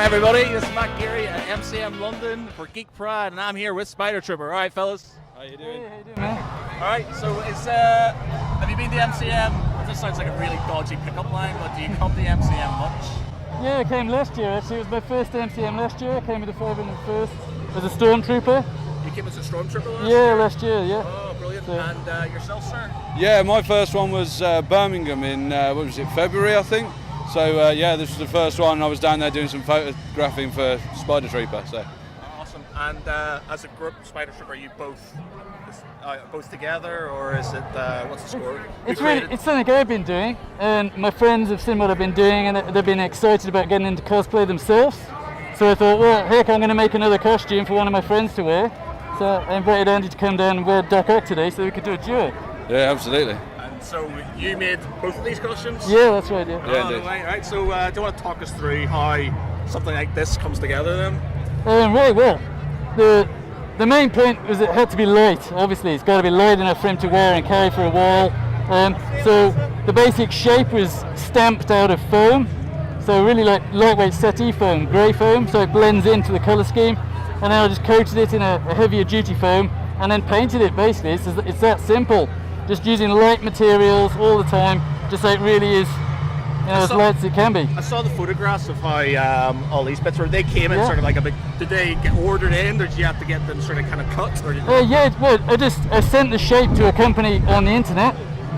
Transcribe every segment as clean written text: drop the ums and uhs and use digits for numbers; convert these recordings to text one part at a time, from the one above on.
everybody, this is Matt Geary at MCM London for Geek Pride, and I'm here with Spider Trooper. All right, fellas? How you doing? Hey, how you doing, man? All right, so have you been to MCM? This sounds like a really dodgy pickup line, but do you come to MCM much? Yeah, I came last year actually. It was my first MCM last year. I came with the 501st as a stormtrooper. You came as a stormtrooper last year? year? Last year, yeah. Oh, brilliant. So, and yourself, sir? Yeah, my first one was Birmingham in, February, I think. So, this was the first one. I was down there doing some photographing for Spider Trooper. So. Awesome. And as a group, Spider Trooper, are you both together, or is it, what's the score? It's something I've been doing, and my friends have seen what I've been doing, and they've been excited about getting into cosplay themselves. So I thought, well, heck, I'm going to make another costume for one of my friends to wear. So I invited Andy to come down and wear Doc Ock today so we could do a duo. Yeah, absolutely. And so you made both of these costumes? Yeah, that's right, yeah. Yeah, indeed. Right. So do you want to talk us through how something like this comes together then? Right, well, the main point was it had to be light. Obviously, it's got to be light enough for him to wear and carry for a while. So the basic shape was stamped out of foam. So really like lightweight settee foam, grey foam, so it blends into the colour scheme. And then I just coated it in a heavier duty foam and then painted it basically. It's that simple. Just using light materials all the time, just so it really is as light as it can be. I saw the photographs of how all these bits were. They came in sort of like a big. Did they get ordered in, or did you have to get them sort of kind of cut? Or I sent the shape to a company on the internet,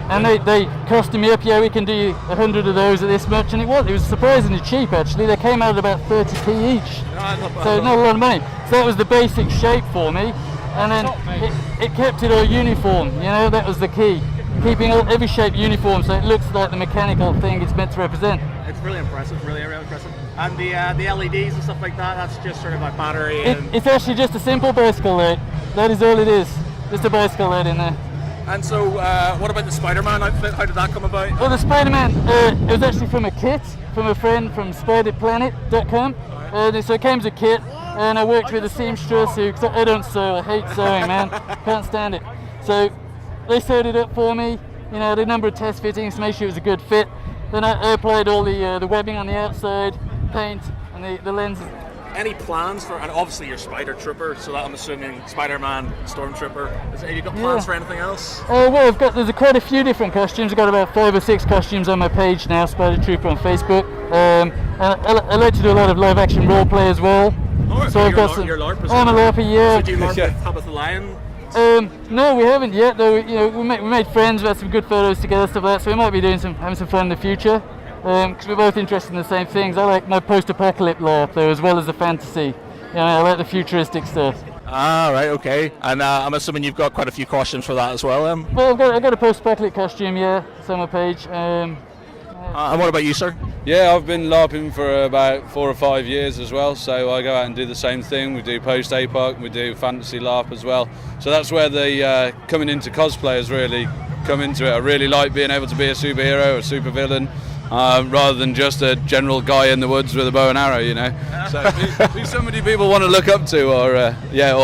and they costed me up. Yeah, we can do 100 of those at this much, and it was surprisingly cheap actually. They came out at about 30p each, so not a lot of money. So that was the basic shape for me, and then it kept it all uniform. You know, that was the key. Keeping every shape uniform so it looks like the mechanical thing it's meant to represent. It's really impressive, really impressive. And the LEDs and stuff like that, that's just sort of like battery. It's actually just a simple bicycle light. That is all it is. Just a bicycle light in there. And so, what about the Spider-Man outfit? How did that come about? Well, the Spider-Man, it was actually from a kit from a friend from spiderplanet.com. So it came as a kit, and I worked with a seamstress who, cause I don't sew, I hate sewing, man. Can't stand it. So they sewed it up for me, you know, did a number of test fittings to make sure it was a good fit. Then I applied all the webbing on the outside, paint, and the lenses. Any plans for, and obviously you're Spider Trooper, so that I'm assuming Spider-Man, Stormtrooper. Have you got plans for anything else? Well, there's quite a few different costumes. I've got about 5 or 6 costumes on my page now, Spider Trooper on Facebook. And I like to do a lot of live action role play as well. So I've got you're LARP, I'm a LARPer, yeah. So do you LARP with Tabitha Lyons? No, we haven't yet. Though we made friends, we had some good photos together, stuff like that. So we might be having some fun in the future. Because we're both interested in the same things. I like my post-apocalypse LARP though, as well as the fantasy. You know, I like the futuristic stuff. Ah, right, okay. And I'm assuming you've got quite a few costumes for that as well, then? Well, I've got a post-apocalypse costume, yeah. It's on my page. And what about you, sir? Yeah, I've been LARPing for about 4 or 5 years as well, so I go out and do the same thing. We do post-apoc, we do fantasy LARP as well. So that's where the coming into cosplay has really come into it. I really like being able to be a superhero, a supervillain, rather than just a general guy in the woods with a bow and arrow, you know. So be somebody people want to look up to, or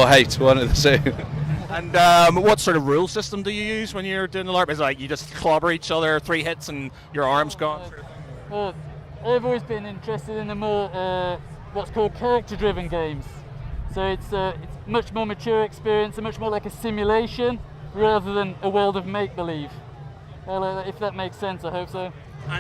hate, one of the two. And what sort of rule system do you use when you're doing the LARP? Is it like you just clobber each other 3 hits and your arm's gone? I've always been interested in the more what's called character-driven games. So it's much more mature experience and much more like a simulation rather than a world of make-believe. If that makes sense, I hope so.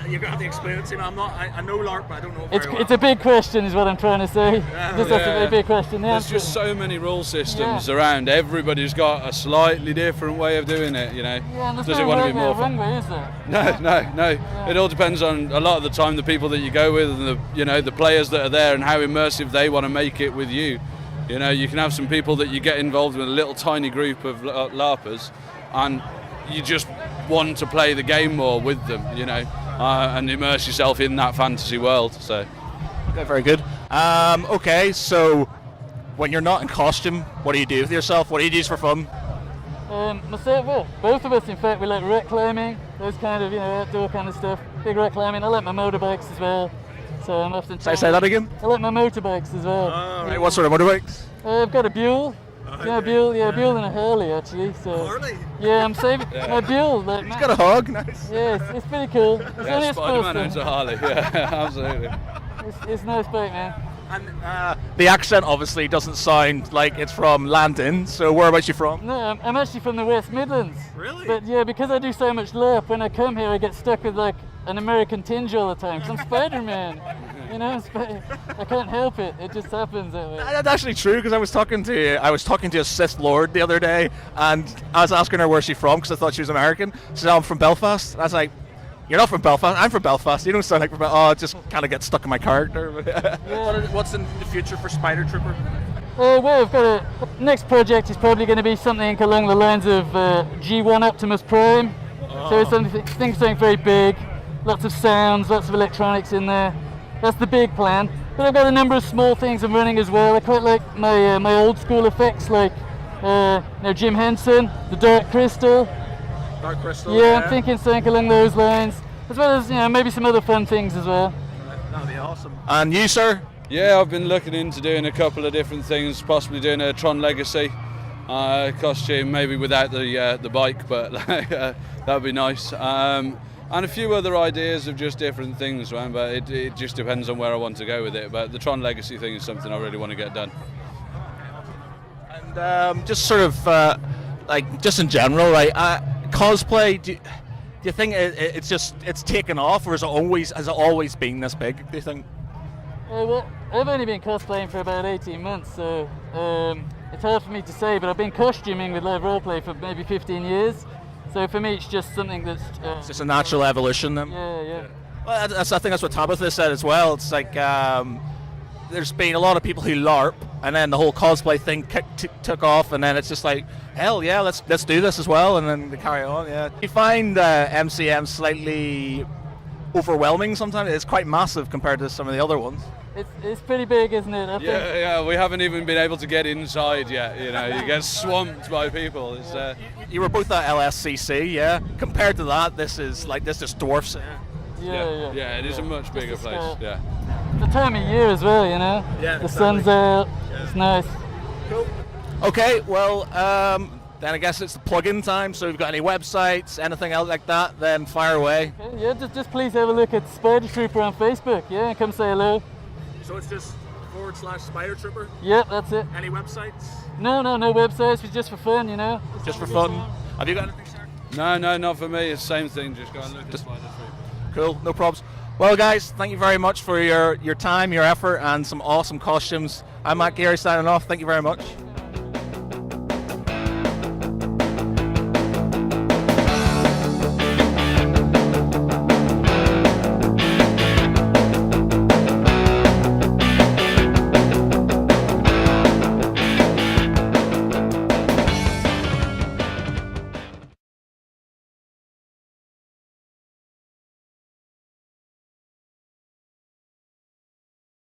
You're going to have to explain it to me. I know LARP, but I don't know very well. It's a big question is what I'm trying to say. That's a big question. There's just so many rule systems around. Everybody's got a slightly different way of doing it, you know. Yeah, does it want to be more fun? Way, is there? No. Yeah. It all depends on, a lot of the time, the people that you go with and the players that are there and how immersive they want to make it with you. You know, you can have some people that you get involved with a little tiny group of LARPers and you just want to play the game more with them, you know. And immerse yourself in that fantasy world. So, okay, very good. Okay, so when you're not in costume, what do you do with yourself? What do you use for fun? Myself, well, both of us, in fact, we like rock climbing, those kind of outdoor kind of stuff. Big rock climbing. I like my motorbikes as well. So I'm often. Say that again. I like my motorbikes as well. Right. What sort of motorbikes? I've got a Buell. Buell and a Harley actually. So Harley? Yeah, I'm saving my Buell. Like, he's got a hog, nice. Yeah, it's pretty cool. Spider-Man owns a Harley. Yeah, absolutely. It's nice bike, man. And the accent obviously doesn't sound like it's from London, so whereabouts you from? No, I'm actually from the West Midlands. Really? But yeah, because I do so much LARP, when I come here I get stuck with like an American tinge all the time, 'cause I'm Spider-Man. You know, I can't help it. It just happens that way. That's actually true, because I was talking to a Sith Lord the other day, and I was asking her where she's from because I thought she was American. She said, "I'm from Belfast." And I was like, "You're not from Belfast. I'm from Belfast. You don't sound like from Belfast." Oh, it just kind of gets stuck in my character. What's in the future for Spider Trooper? Well, I've got next project is probably going to be something along the lines of G1 Optimus Prime. So it's something very big, lots of sounds, lots of electronics in there. That's the big plan. But I've got a number of small things I'm running as well. I quite like my old school effects, like Jim Henson, the Dark Crystal. Dark Crystal. Yeah, I'm thinking something along those lines, as well as maybe some other fun things as well. That'd be awesome. And you, sir? Yeah, I've been looking into doing a couple of different things, possibly doing a Tron Legacy costume, maybe without the bike, but that'd be nice. And a few other ideas of just different things, man, but it just depends on where I want to go with it. But the Tron Legacy thing is something I really want to get done. And just sort of just in general, right? Cosplay. Do you think it's taken off, or has it always been this big? Do you think? Well, I've only been cosplaying for about 18 months, so it's hard for me to say. But I've been costuming with live roleplay for maybe 15 years. So for me, it's just something that's... it's just a natural evolution then? Yeah. Well, I think that's what Tabitha said as well. It's like there's been a lot of people who LARP, and then the whole cosplay thing took off, and then it's just like, hell yeah, let's do this as well, and then they carry on, yeah. You find MCM slightly overwhelming sometimes? It's quite massive compared to some of the other ones. It's pretty big, isn't it? I think. Yeah, we haven't even been able to get inside yet. You get swamped by people. It's, you were both at LSCC, yeah. Compared to that, this just dwarfs it. Yeah, it is a much bigger place. Yeah. The time of year as well, Yeah, the sun's out. Yeah. It's nice. Cool. Okay, well, then I guess it's the plug-in time. So if you've got any websites, anything else like that, then fire away. Okay, yeah, just please have a look at Spider Trooper on Facebook. Yeah, and come say hello. So it's just /Spider Trooper? Yep, that's it. Any websites? No websites. It's just for fun, Just for fun. Have you got anything, sir? No, not for me. It's the same thing. Just go and look at Spider Trooper. Cool, no problems. Well, guys, thank you very much for your time, your effort, and some awesome costumes. I'm Matt Geary signing off. Thank you very much.